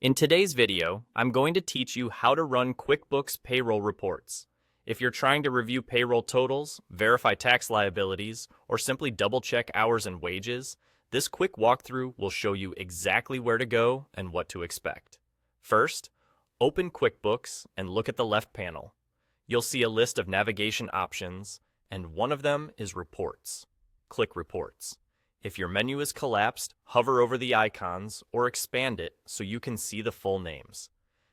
In today's video, I'm going to teach you how to run QuickBooks payroll reports. If you're trying to review payroll totals, verify tax liabilities, or simply double-check hours and wages, this quick walkthrough will show you exactly where to go and what to expect. First, open QuickBooks and look at the left panel. You'll see a list of navigation options, and one of them is Reports. Click Reports. If your menu is collapsed, hover over the icons or expand it so you can see the full names.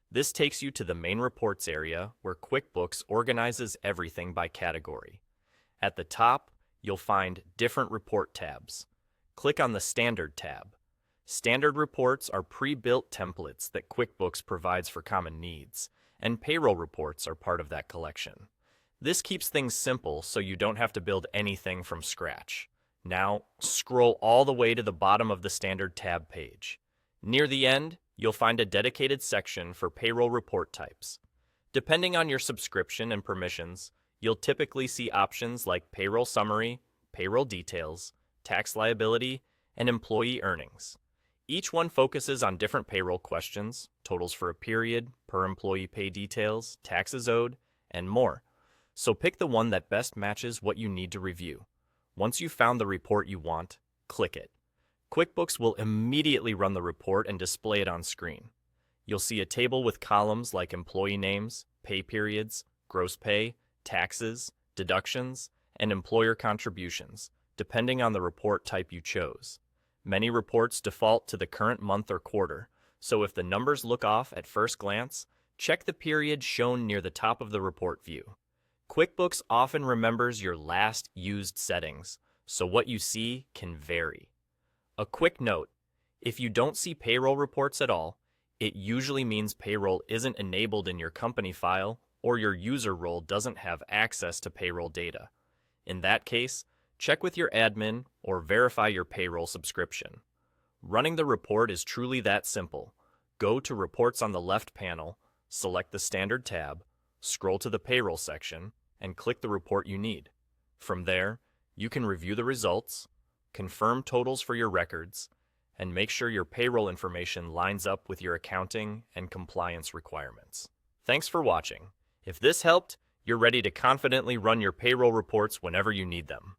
This takes you to the main reports area where QuickBooks organizes everything by category. At the top, you'll find different report tabs. Click on the Standard tab. Standard reports are pre-built templates that QuickBooks provides for common needs, and payroll reports are part of that collection. This keeps things simple so you don't have to build anything from scratch. Now, scroll all the way to the bottom of the Standard tab page. Near the end, you'll find a dedicated section for payroll report types. Depending on your subscription and permissions, you'll typically see options like Payroll Summary, Payroll Details, Tax Liability, and Employee Earnings. Each one focuses on different payroll questions, totals for a period, per employee pay details, taxes owed, and more. So pick the one that best matches what you need to review. Once you've found the report you want, click it. QuickBooks will immediately run the report and display it on screen. You'll see a table with columns like employee names, pay periods, gross pay, taxes, deductions, and employer contributions, depending on the report type you chose. Many reports default to the current month or quarter, so if the numbers look off at first glance, check the period shown near the top of the report view. QuickBooks often remembers your last used settings, so what you see can vary. A quick note, if you don't see payroll reports at all, it usually means payroll isn't enabled in your company file or your user role doesn't have access to payroll data. In that case, check with your admin or verify your payroll subscription. Running the report is truly that simple. Go to Reports on the left panel, select the Standard tab, scroll to the Payroll section, and click the report you need. From there, you can review the results, confirm totals for your records, and make sure your payroll information lines up with your accounting and compliance requirements. Thanks for watching. If this helped, you're ready to confidently run your payroll reports whenever you need them.